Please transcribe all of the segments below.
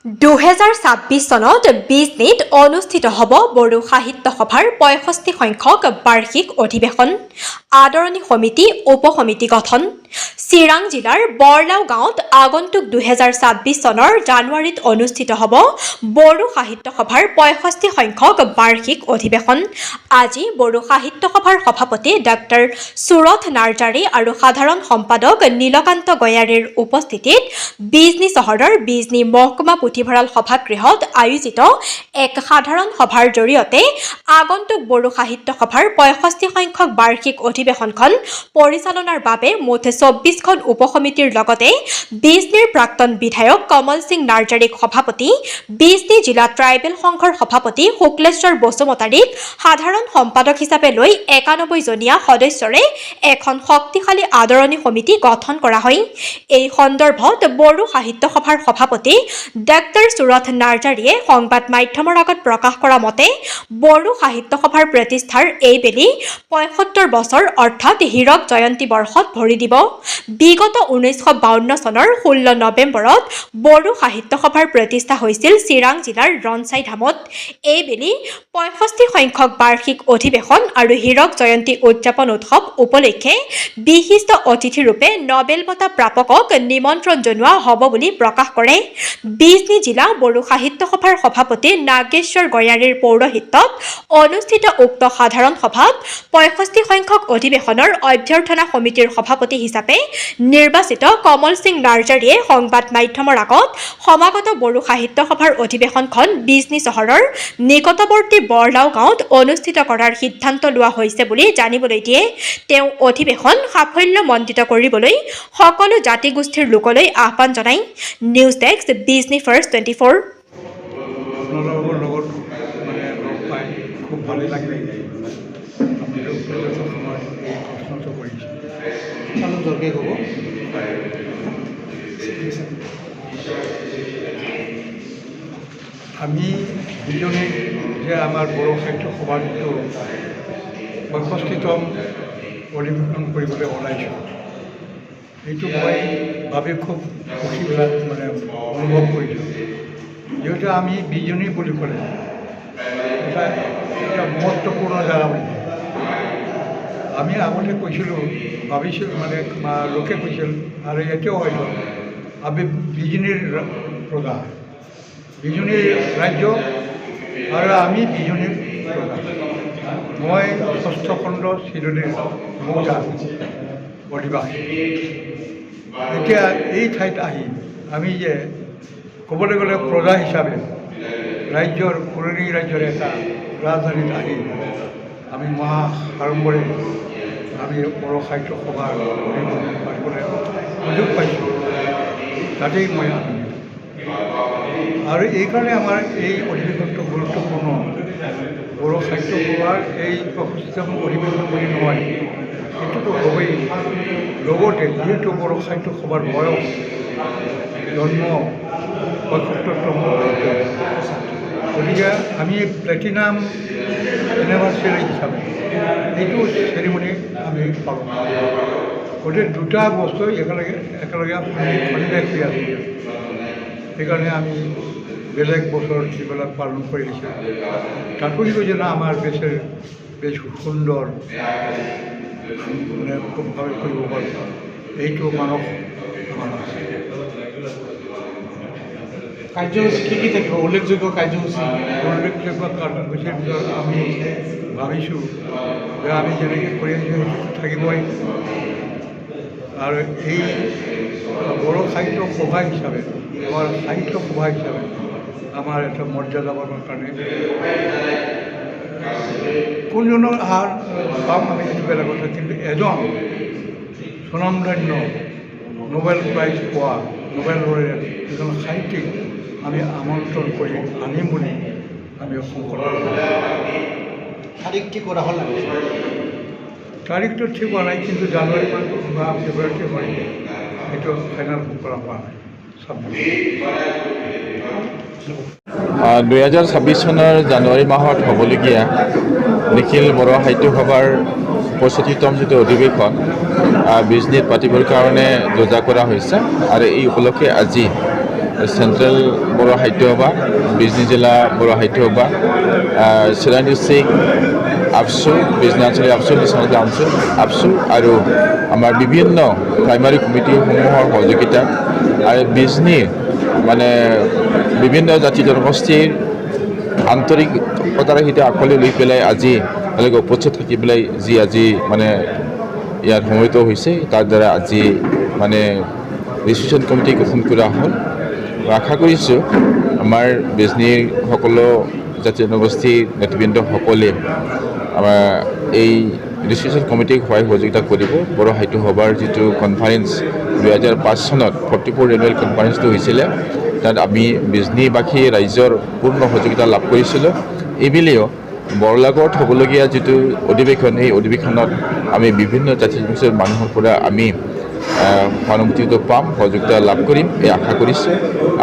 2026 চনত বিজনীত অনুষ্ঠিত হ'ব বড়ো সাহিত্য সভাৰ 65 সংখ্যক বাৰ্ষিক অধিৱেশন। আদৰণি সমিতি উপসমিতি গঠন। চিৰাং জিলাৰ বৰলাও গাঁৱত আগন্তুক 2026 চনৰ জানুৱাৰীত অনুষ্ঠিত হ'ব বড়ো সাহিত্য সভাৰ 65 সংখ্যক বাৰ্ষিক অধিৱেশন। আজি বড়ো সাহিত্য সভাৰ সভাপতি ডাক্তৰ সুৰথ নাৰ্জাৰী আৰু সাধাৰণ সম্পাদক নীলকান্ত গয়াৰীৰ উপস্থিতিত বিজনী চহৰৰ বিজনী মহকুমা পুথিভঁৰাল সভাগৃহত আয়োজিত এক সাধাৰণ সভাৰ জৰিয়তে আগন্তুক বড়ো সাহিত্য সভাৰ 65 সংখ্যক বাৰ্ষিক অধিৱেশনখন পৰিচালনাৰ বাবে মুঠ 24খন উপসমিতিৰ লগতে বিজনীৰ প্ৰাক্তন বিধায়ক কমল সিং নাৰ্জাৰীক সভাপতি, বিজনী জিলা ট্ৰাইবেল সংঘৰ সভাপতি শুক্লেশ্বৰ বসুমতাৰীক সাধাৰণ সম্পাদক হিচাপে লৈ 91জনীয়া সদস্যৰে এখন শক্তিশালী আদৰণি সমিতি গঠন কৰা হয়। এই সন্দৰ্ভত বড়ো সাহিত্য সভাৰ সভাপতি ডাক্তৰ সুৰথ নাৰ্জাৰীয়ে সংবাদ মাধ্যমৰ আগত প্ৰকাশ কৰা মতে বড়ো সাহিত্য সভাৰ প্ৰতিষ্ঠাৰ এইবেলি ৭৫ বছৰ অৰ্থাৎ হীৰক জয়ন্তী বৰ্ষত ভৰি দিব। বিগত 1952 চনৰ 16 নৱেম্বৰত বড়ো সাহিত্য সভাৰ প্ৰতিষ্ঠা হৈছিল চিৰাং জিলাৰ ৰনচাই ধামত। এইবেলি 65 সংখ্যক বাৰ্ষিক অধিৱেশন আৰু হীৰক জয়ন্তী উদযাপন উৎসৱ উপলক্ষে বিশিষ্ট অতিথিৰূপে নবেল বঁটা প্ৰাপকক নিমন্ত্ৰণ জনোৱা হ'ব বুলি প্ৰকাশ কৰে। বিজনী জিলা বড়ো সাহিত্য সভাৰ সভাপতি নাগেশ্বৰ গয়াৰীৰ পৌৰোহিত্যত অনুষ্ঠিত উক্ত সাধাৰণ সভাত 65 সংখ্যক অধিৱেশনৰ অভ্যৰ্থনা সমিতিৰ সভাপতি হিচাপে নিৰ্বাচিত কমল সিং নাৰ্জাৰীয়ে সংবাদ মাধ্যমৰ আগত সমাগত বড়ো সাহিত্য সভাৰ অধিৱেশনখন বিজনী চহৰৰ নিকটৱৰ্তী বৰলাও গাঁৱত অনুষ্ঠিত কৰাৰ সিদ্ধান্ত লোৱা হৈছে বুলি জানিবলৈ দিয়ে। তেওঁ অধিৱেশন সাফল্যমণ্ডিত কৰিবলৈ সকলো জাতিগোষ্ঠীৰ লোকলৈ আহ্বান জনায়। News desk Bijni first 24। আপোনালোকৰ লগত লগ পাই খুব ভালেই লাগিলে। আপোনালোকে উপযুক্ত সময়ত এই প্ৰশ্নটো কৰিছে। চালোঁ জলকে ক'ব। আমি দুজনে যে আমাৰ বড়ো সাহিত্য সভাৰ যিটো 65তম অধিৱেশন কৰিবলৈ ওলাইছোঁ, এইটো মই ভাবি খুব সুখী অনুভৱ কৰিছোঁ। যিহেতু আমি বিজনী বুলি ক'লে এটা মহত্বপূৰ্ণ জেগা বুলি আমি আগতে কৈছিলোঁ, ভাবিছোঁ লোকে কৈছিল আৰু এতিয়াও হয়তো আমি বিজনীৰ প্ৰজা, বিজনীৰ ৰাজ্য আৰু আমি বিজনীৰ প্ৰজা। মই 6ষ্ঠ খণ্ড চিলনীৰ মৌজা অধিবাসী। এতিয়া এই ঠাইত আহি আমি যে ক'বলৈ গ'লে প্ৰজা হিচাপে ৰাজ্যৰ পুৰণি ৰাজ্যৰ এটা ৰাজধানীত আহি আমি মহা আড়ম্বৰে আমি বড়ো সাহিত্য সভাৰ অধিৱেশন পাতিবলৈ সুযোগ পাইছোঁ, তাতেই মই আনন্দিত। আৰু এইকাৰণে আমাৰ এই অধিৱেশনটো গুৰুত্বপূৰ্ণ। বড়ো সাহিত্য সভাৰ এই 65তম অধিৱেশন বুলি নহয়, এইটোতো হ'বই। লগতে যিহেতু বড়ো সাহিত্য সভাৰ বয়স জন্ম ৭৫তম, গতিকে আমি প্লেটিনাম এনিভাৰ্চাৰী হিচাপে এইটো চেৰিমনি আমি পালন কৰোঁ। গতিকে দুটা বস্তু একেলগে সন্নিৱেশ হৈ আছে। সেইকাৰণে আমি বেলেগ বছৰ যিবিলাক পালন কৰি দিছোঁ, তাতোই যেন আমাৰ বেছ সুন্দৰ খুবভাৱে কৰিব পাৰোঁ, এইটো মানস আমাৰ আছে। কাৰ্যসূচী কি থাকিব? উল্লেখযোগ্য কাৰ্যসূচীৰ ভিতৰত আমি ভাবিছোঁ যে আমি যেনেকৈ কৰি আহিছোঁ সেইটো থাকিবই। আৰু এই বড়ো সাহিত্য সভা হিচাপে, আমাৰ সাহিত্য সভা হিচাপে আমাৰ এটা মৰ্যাদা পাবৰ কাৰণে কোনজনৰ আহাৰ পাম আমি সেইটো বেলেগ কথা, কিন্তু এজন স্বনামধন্য নোবেল প্ৰাইজ পোৱা নোবেল লৰেট এজন সাহিত্যিক আমি আমন্ত্ৰণ কৰি আনিম বুলি আমি সংকল্প কৰোঁ। তাৰিখ ঠিক কৰা হ'ল? তাৰিখটো ঠিক হোৱা নাই, কিন্তু জানুৱাৰী বা ফেব্ৰুৱাৰীতে হয়, সেইটো ফাইনেল কৰা হোৱা নাই। 2026 চনৰ জানুৱাৰী মাহত হ'বলগীয়া নিখিল বড়ো সাহিত্য সভাৰ 65তম যিটো অধিৱেশন বিজনীত পাতিবৰ কাৰণে যোজা কৰা হৈছে। আৰু এই উপলক্ষে আজি চেণ্ট্ৰেল বড়ো সাহিত্য সভা, বিজনী জিলা বড়ো সাহিত্য সভা, চিৰাং ডিষ্ট্ৰিক্ট আপচু, বিজনী আঞ্চলিক আপচু, বিশ্বনাথ আপচু আৰু আমাৰ বিভিন্ন প্ৰাইমাৰী কমিটিসমূহৰ সহযোগিতাত আৰু বিজনীৰ মানে বিভিন্ন জাতি জনগোষ্ঠীৰ আন্তৰিকতাৰ সৈতে আঁকোৱালি লৈ পেলাই আজি একেলগে উপস্থিত থাকি পেলাই যি আজি মানে ইয়াত সমবেত হৈছে, তাৰ দ্বাৰা আজি মানে ৰেজিষ্ট্ৰেশ্যন কমিটি গঠন কৰা হ'ল। আশা কৰিছোঁ আমাৰ বিজনীৰ সকলো জাতি জনগোষ্ঠীৰ নেতৃবৃন্দসকলে আমাৰ এই ৰেজিষ্ট্ৰেশ্যন কমিটিক সহায় সহযোগিতা কৰিব। বড়ো সাহিত্য সভাৰ যিটো কনফাৰেঞ্চ 2005 চনত 44 এনুৱেল কনফাৰেঞ্চটো হৈছিলে, তাত আমি বিজনীবাসী ৰাইজৰ পূৰ্ণ সহযোগিতা লাভ কৰিছিলোঁ। এইবেলিও বৰলাগত হ'বলগীয়া যিটো অধিৱেশন, এই অধিৱেশনত আমি বিভিন্ন জাতি জনগোষ্ঠীৰ মানুহৰ পৰা আমি সহানুভূতিটো পাম, সহযোগিতা লাভ কৰিম এই আশা কৰিছোঁ।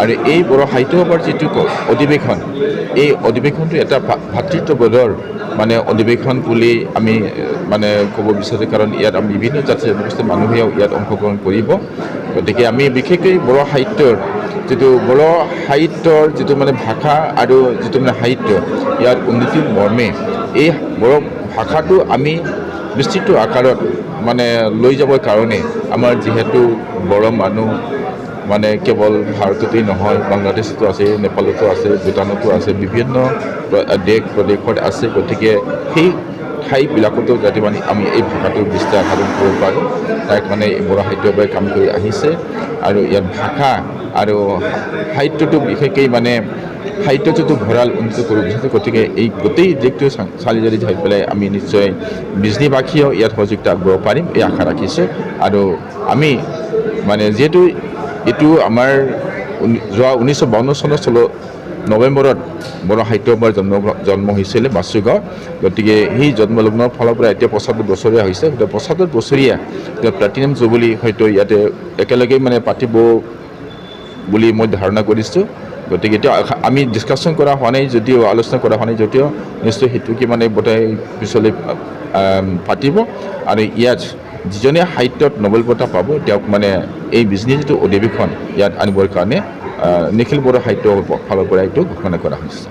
আৰু এই বড়ো সাহিত্য সভাৰ যিটো অধিৱেশন, এই অধিৱেশনটো এটা ভাতৃত্ববোধৰ মানে অধিৱেশন বুলি আমি মানে ক'ব বিচাৰোঁ, কাৰণ ইয়াত আমি বিভিন্ন জাতি জনগোষ্ঠীৰ মানুহেও ইয়াত অংশগ্ৰহণ কৰিব। গতিকে আমি বিশেষকৈ বড়ো সাহিত্যৰ যিটো মানে ভাষা আৰু যিটো মানে সাহিত্য, ইয়াৰ উন্নতিৰ মৰ্মে এই বড়ো ভাষাটো আমি বিস্তৃত আকাৰত মানে লৈ যাবৰ কাৰণে আমাৰ যিহেতু বড়ো মানুহ মানে কেৱল ভাৰততেই নহয়, বাংলাদেশতো আছে, নেপালতো আছে, ভূটানতো আছে, বিভিন্ন দেশ প্ৰদেশত আছে। গতিকে সেই ঠাইবিলাকতো যাতে মানে আমি এই ভাষাটো বিস্তাৰ সাধন কৰিব পাৰোঁ, তাক মানে বড়ো সাহিত্য সভাই কাম কৰি আহিছে। আৰু ইয়াত ভাষা আৰু সাহিত্যটো বিশেষকৈ মানে সাহিত্যটো ভঁৰাল উন্নত কৰিব বিচাৰিছে। গতিকে এই গোটেই দিশটো চালি জাৰি চাই পেলাই আমি নিশ্চয় বিজনীবাসীয়েও ইয়াত সহযোগিতা আগবঢ়াব পাৰিম এই আশা ৰাখিছোঁ। আৰু আমি মানে যিহেতু এইটো আমাৰ যোৱা 1952 চনৰ নৱেম্বৰত বড়ো সাহিত্য সভাৰ জন্ম হৈছিলে বাচুগাঁৱত। গতিকে সেই জন্মলগ্নৰ ফালৰ পৰা এতিয়া 75 বছৰীয়া হৈছে। গতিকে 75 বছৰীয়া প্লাটিনাম জুবলি হয়তো ইয়াতে একেলগে মানে পাতিব বুলি মই ধাৰণা কৰিছোঁ। গতিকে এতিয়া আমি ডিছকাশ্যন কৰা হোৱা নাই যদিও, আলোচনা কৰা হোৱা নাই যদিও, নিশ্চয় সেইটোকে মানে বোধহয় পিছলৈ পাতিব। আৰু ইয়াত যিজনে সাহিত্যত নোবেল বঁটা পাব, তেওঁক মানে এই বিজনী যিটো অধিৱেশন ইয়াত আনিবৰ কাৰণে নিখিল বড়ো সাহিত্য ফালৰ পৰা এইটো ঘোষণা কৰা হৈছে।